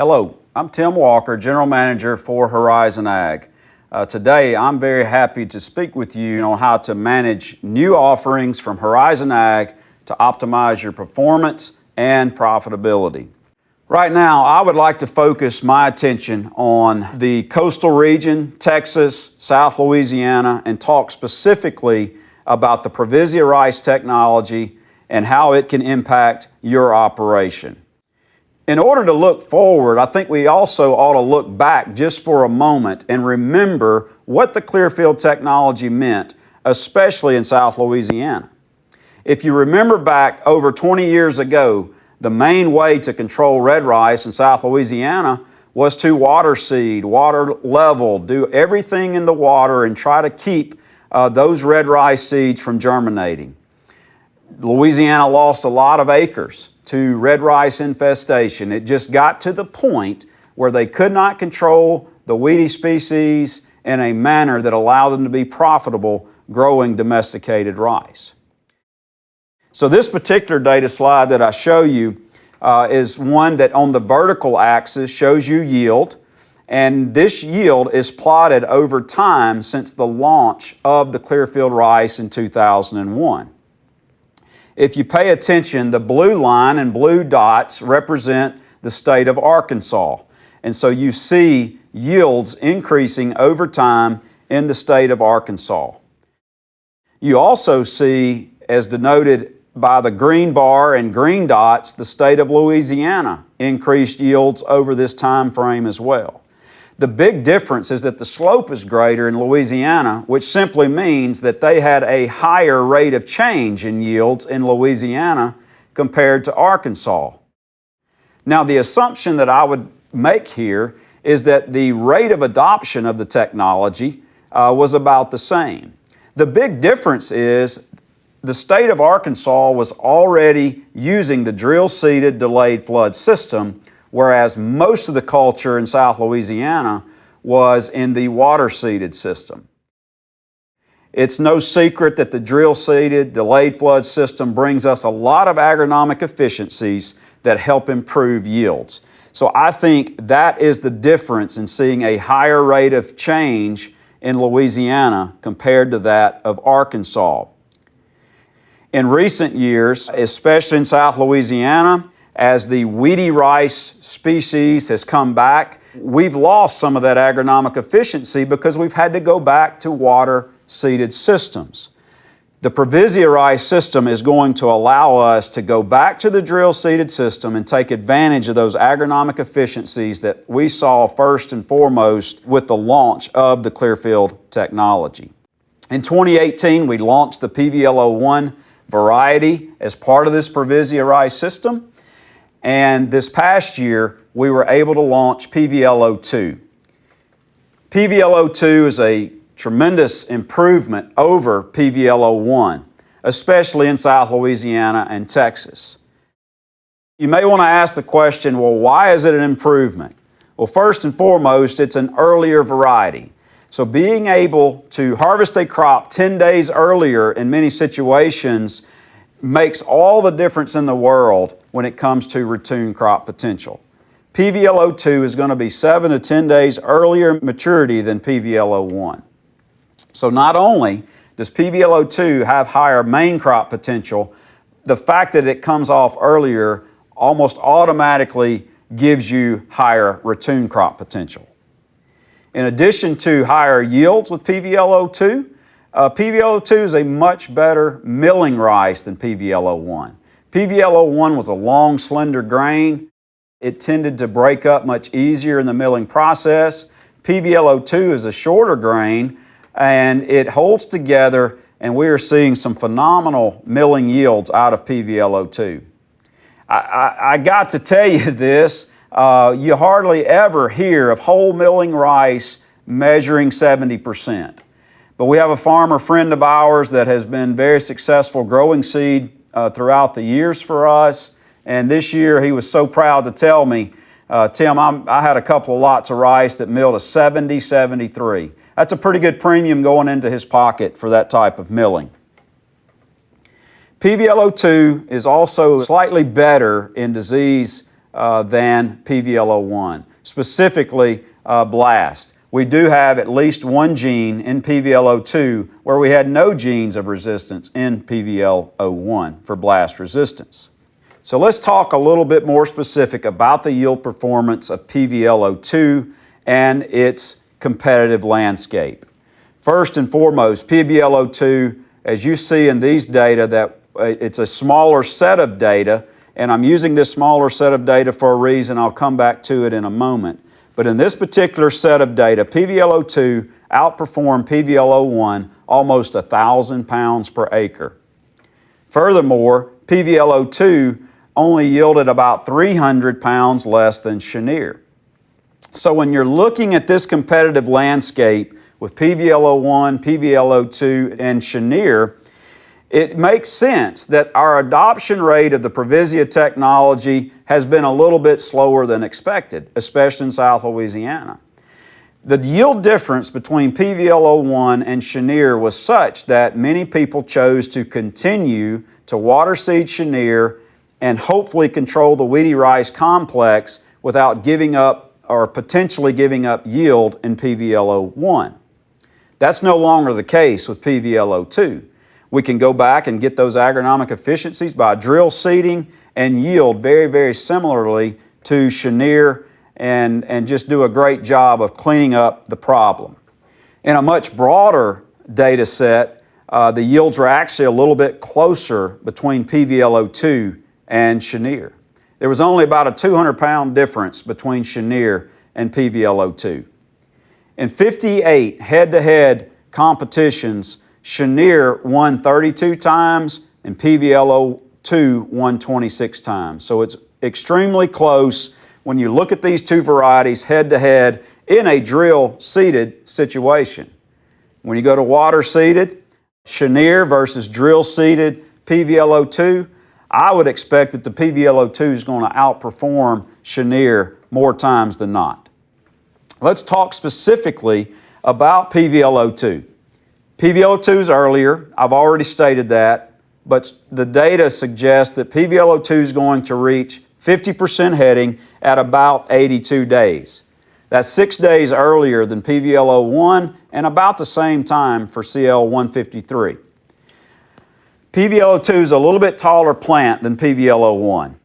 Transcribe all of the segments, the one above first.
Hello, I'm Tim Walker, General Manager for Horizon Ag. Today, I'm very happy to speak with you on how to manage new offerings from Horizon Ag to optimize your performance and profitability. Right now, I would like to focus my attention on the coastal region, Texas, South Louisiana, and talk specifically about the Previsia rice technology and how it can impact your operation. In order to look forward, I think we also ought to look back just for a moment and remember what the Clearfield technology meant, especially in South Louisiana. If you remember back over 20 years ago, the main way to control red rice in South Louisiana was to water seed, water level, do everything in the water and try to keep those red rice seeds from germinating. Louisiana lost a lot of acres to red rice infestation. It just got to the point where they could not control the weedy species in a manner that allowed them to be profitable growing domesticated rice. So this particular data slide that I show you is one that on the vertical axis shows you yield, and this yield is plotted over time since the launch of the Clearfield rice in 2001. If you pay attention, the blue line and blue dots represent the state of Arkansas. And so you see yields increasing over time in the state of Arkansas. You also see, as denoted by the green bar and green dots, the state of Louisiana increased yields over this time frame as well. The big difference is that the slope is greater in Louisiana, which simply means that they had a higher rate of change in yields in Louisiana compared to Arkansas. Now, the assumption that I would make here is that the rate of adoption of the technology was about the same. The big difference is the state of Arkansas was already using the drill-seeded delayed flood system, whereas most of the culture in South Louisiana was in the water-seeded system. It's no secret that the drill-seeded delayed flood system brings us a lot of agronomic efficiencies that help improve yields. So I think that is the difference in seeing a higher rate of change in Louisiana compared to that of Arkansas. In recent years, especially in South Louisiana, as the weedy rice species has come back, we've lost some of that agronomic efficiency because we've had to go back to water-seeded systems. The Previsia rice system is going to allow us to go back to the drill-seeded system and take advantage of those agronomic efficiencies that we saw first and foremost with the launch of the Clearfield technology. In 2018, we launched the PVL01 variety as part of this Previsia rice system. And this past year, we were able to launch PVL02. PVL02 is a tremendous improvement over PVL01, especially in South Louisiana and Texas. You may want to ask the question, well, why is it an improvement? Well, first and foremost, it's an earlier variety. So being able to harvest a crop 10 days earlier in many situations makes all the difference in the world when it comes to return crop potential. PVL02 is going to be 7 to 10 days earlier maturity than PVL01. So not only does PVL02 have higher main crop potential, the fact that it comes off earlier almost automatically gives you higher return crop potential. In addition to higher yields with PVL02, PVL02 is a much better milling rice than PVL01. PVL01 was a long, slender grain. It tended to break up much easier in the milling process. PVL02 is a shorter grain, and it holds together, and we are seeing some phenomenal milling yields out of PVL02. I got to tell you this, you hardly ever hear of whole milling rice measuring 70%. But we have a farmer friend of ours that has been very successful growing seed throughout the years for us. And this year he was so proud to tell me, Tim, I had a couple of lots of rice that milled a 70, 73. That's a pretty good premium going into his pocket for that type of milling. PVL02 is also slightly better in disease than PVL01, specifically blast. We do have at least one gene in PVL02 where we had no genes of resistance in PVL01 for blast resistance. So let's talk a little bit more specific about the yield performance of PVL02 and its competitive landscape. First and foremost, PVL02, as you see in these data, that it's a smaller set of data, and I'm using this smaller set of data for a reason. I'll come back to it in a moment. But in this particular set of data, PVL02 outperformed PVL01 almost 1,000 pounds per acre. Furthermore, PVL02 only yielded about 300 pounds less than Cheniere. So when you're looking at this competitive landscape with PVL01, PVL02, and Cheniere, it makes sense that our adoption rate of the Previsia technology has been a little bit slower than expected, especially in South Louisiana. The yield difference between PVL01 and Cheniere was such that many people chose to continue to water seed Cheniere and hopefully control the weedy rice complex without giving up or potentially giving up yield in PVL01. That's no longer the case with PVL02. We can go back and get those agronomic efficiencies by drill seeding and yield very, very similarly to Cheniere and just do a great job of cleaning up the problem. In a much broader data set, the yields were actually a little bit closer between PVL02 and Cheniere. There was only about a 200-pound difference between Cheniere and PVL02. In 58 head-to-head competitions, Cheniere won 32 times and PVL02 won 26 times. So it's extremely close when you look at these two varieties head-to-head in a drill-seeded situation. When you go to water-seeded, Cheniere versus drill-seeded PVL02, I would expect that the PVL02 is going to outperform Cheniere more times than not. Let's talk specifically about PVL02. PVL02 is earlier, I've already stated that, but the data suggests that PVL02 is going to reach 50% heading at about 82 days. That's 6 days earlier than PVL01 and about the same time for CL153. PVL02 is a little bit taller plant than PVL01.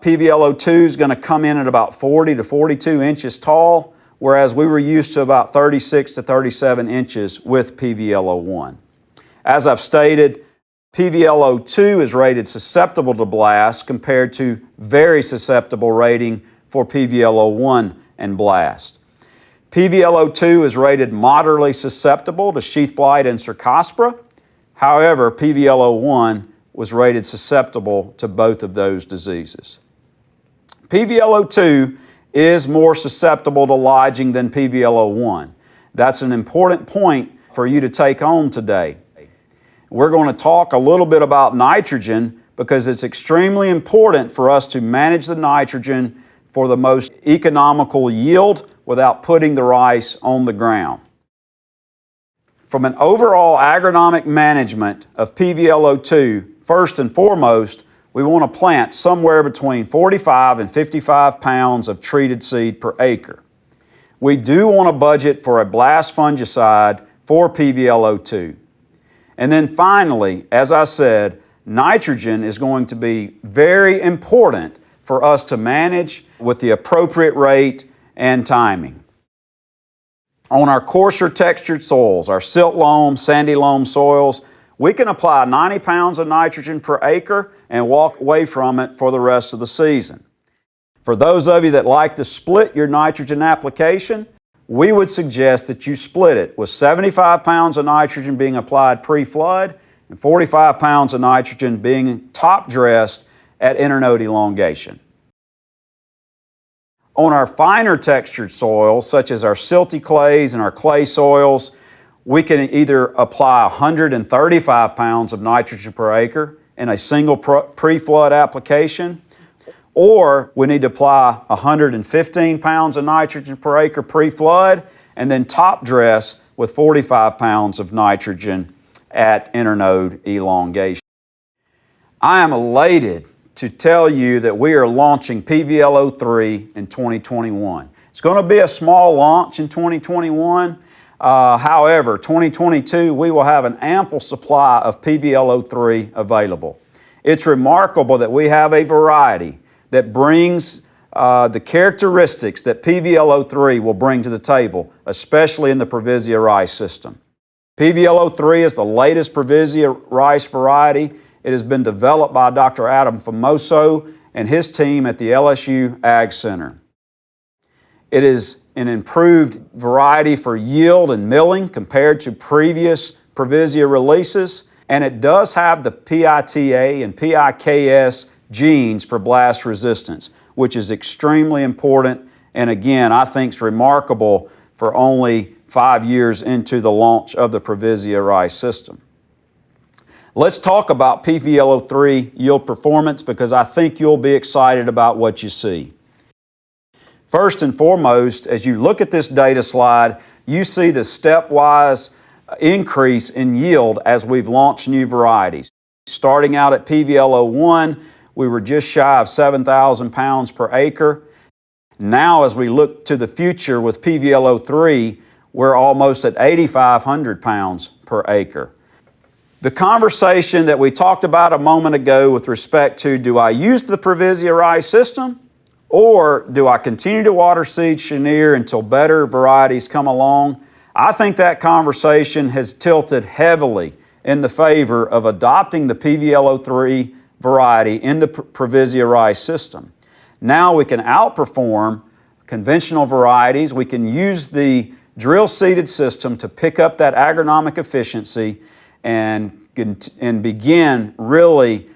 PVL02 is going to come in at about 40 to 42 inches tall, whereas we were used to about 36 to 37 inches with PVL01. As I've stated, PVL02 is rated susceptible to blast compared to very susceptible rating for PVL01 and blast. PVL02 is rated moderately susceptible to sheath blight and Cercospora. However, PVL01 was rated susceptible to both of those diseases. PVL02 is more susceptible to lodging than PVL01. That's an important point for you to take home today. We're going to talk a little bit about nitrogen because it's extremely important for us to manage the nitrogen for the most economical yield without putting the rice on the ground. From an overall agronomic management of PVL02, first and foremost, we want to plant somewhere between 45 and 55 pounds of treated seed per acre. We do want to budget for a blast fungicide for PVL02. And then finally, as I said, nitrogen is going to be very important for us to manage with the appropriate rate and timing. On our coarser textured soils, our silt loam, sandy loam soils, we can apply 90 pounds of nitrogen per acre and walk away from it for the rest of the season. For those of you that like to split your nitrogen application, we would suggest that you split it with 75 pounds of nitrogen being applied pre-flood and 45 pounds of nitrogen being top dressed at internode elongation. On our finer textured soils, such as our silty clays and our clay soils, we can either apply 135 pounds of nitrogen per acre in a single pre-flood application, or we need to apply 115 pounds of nitrogen per acre pre-flood and then top dress with 45 pounds of nitrogen at internode elongation. I am elated to tell you that we are launching PVL03 in 2021. It's going to be a small launch in 2021. However, 2022, we will have an ample supply of PVL03 available. It's remarkable that we have a variety that brings the characteristics that PVL03 will bring to the table, especially in the Previsia rice system. PVL03 is the latest Previsia rice variety. It has been developed by Dr. Adam Famoso and his team at the LSU Ag Center. It is an improved variety for yield and milling compared to previous Previsia releases, and it does have the PITA and PIKS genes for blast resistance, which is extremely important and again, I think is remarkable for only 5 years into the launch of the Previsia rice system. Let's talk about PVL03 yield performance because I think you'll be excited about what you see. First and foremost, as you look at this data slide, you see the stepwise increase in yield as we've launched new varieties. Starting out at PVL01, we were just shy of 7,000 pounds per acre. Now, as we look to the future with PVL03, we're almost at 8,500 pounds per acre. The conversation that we talked about a moment ago with respect to, do I use the Previsia rice system or do I continue to water seed Chenier until better varieties come along? I think that conversation has tilted heavily in the favor of adopting the PVL03 variety in the Previsia rice system. Now we can outperform conventional varieties. We can use the drill seeded system to pick up that agronomic efficiency and begin really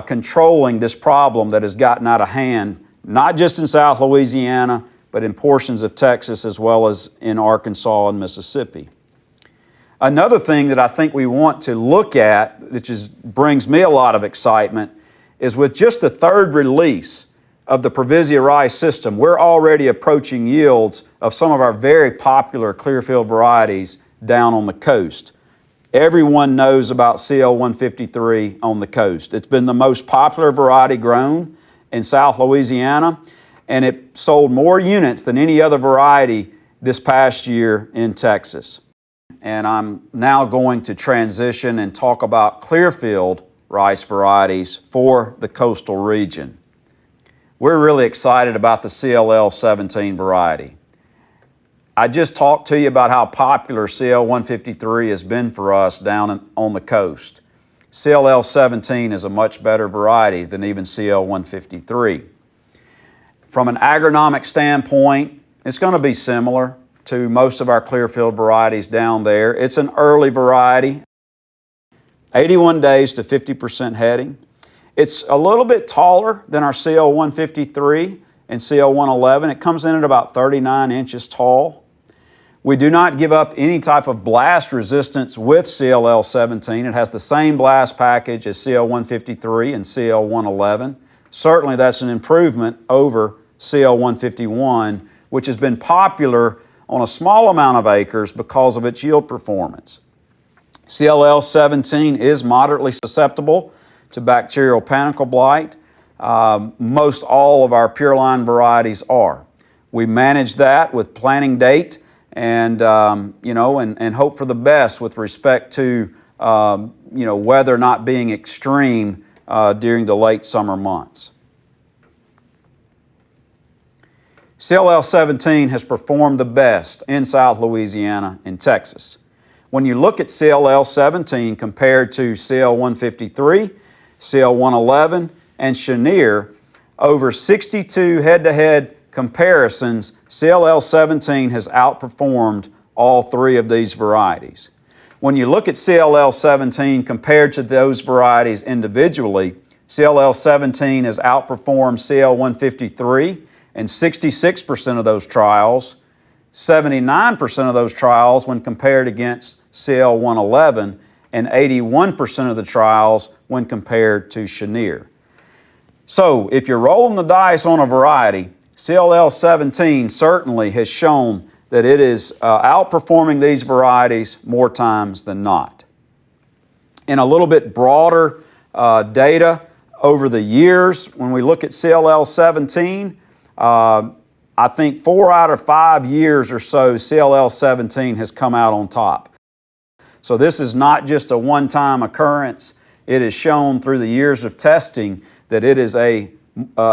controlling this problem that has gotten out of hand, not just in South Louisiana, but in portions of Texas as well as in Arkansas and Mississippi. Another thing that I think we want to look at, which brings me a lot of excitement, is with just the third release of the Previsia rice system, we're already approaching yields of some of our very popular Clearfield varieties down on the coast. Everyone knows about CL153 on the coast. It's been the most popular variety grown in South Louisiana, and it sold more units than any other variety this past year in Texas. And I'm now going to transition and talk about Clearfield rice varieties for the coastal region. We're really excited about the CLL17 variety. I just talked to you about how popular CL153 has been for us down on the coast. CLL17 is a much better variety than even CL153. From an agronomic standpoint, it's going to be similar to most of our Clearfield varieties down there. It's an early variety, 81 days to 50% heading. It's a little bit taller than our CL153 and CL111. It comes in at about 39 inches tall. We do not give up any type of blast resistance with CLL17. It has the same blast package as CL153 and CL111. Certainly that's an improvement over CL151, which has been popular on a small amount of acres because of its yield performance. CLL17 is moderately susceptible to bacterial panicle blight. Most all of our Pure Line varieties are. We manage that with planting date and hope for the best with respect to weather not being extreme during the late summer months. CLL17 has performed the best in South Louisiana and Texas. When you look at CLL17 compared to CL153, CL111, and Chenier, over 62 head-to-head comparisons, CLL17 has outperformed all three of these varieties. When you look at CLL17 compared to those varieties individually, CLL17 has outperformed CL153 in 66% of those trials, 79% of those trials when compared against CL111, and 81% of the trials when compared to Chenier. So if you're rolling the dice on a variety, CLL17 certainly has shown that it is outperforming these varieties more times than not. In a little bit broader data over the years, when we look at CLL 17, I think 4 out of 5 years or so, CLL 17 has come out on top. So this is not just a one-time occurrence. It is shown through the years of testing that it is a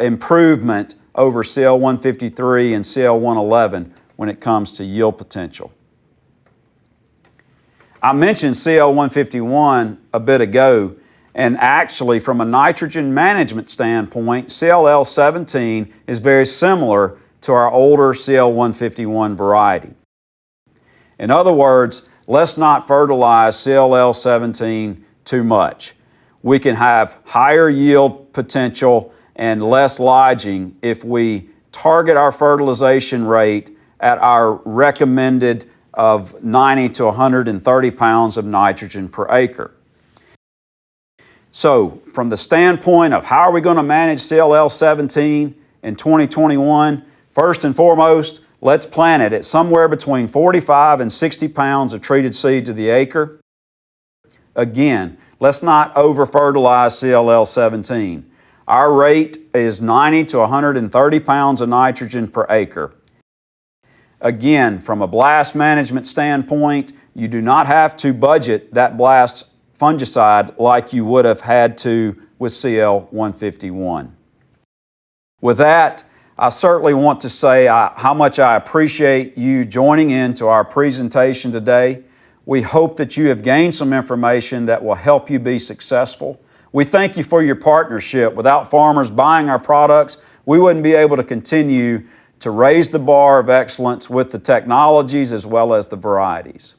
improvement over CL 153 and CL 111 when it comes to yield potential. I mentioned CL 151 a bit ago, and actually from a nitrogen management standpoint, CLL 17 is very similar to our older CL 151 variety. In other words, let's not fertilize CLL 17 too much. We can have higher yield potential and less lodging if we target our fertilization rate at our recommended of 90 to 130 pounds of nitrogen per acre. So, from the standpoint of how are we going to manage CLL 17 in 2021, first and foremost, let's plant it at somewhere between 45 and 60 pounds of treated seed to the acre. Again, let's not over-fertilize CLL 17. Our rate is 90 to 130 pounds of nitrogen per acre. Again, from a blast management standpoint, you do not have to budget that blast fungicide like you would have had to with CL 151. With that, I certainly want to say how much I appreciate you joining in to our presentation today. We hope that you have gained some information that will help you be successful. We thank you for your partnership. Without farmers buying our products, we wouldn't be able to continue to raise the bar of excellence with the technologies as well as the varieties.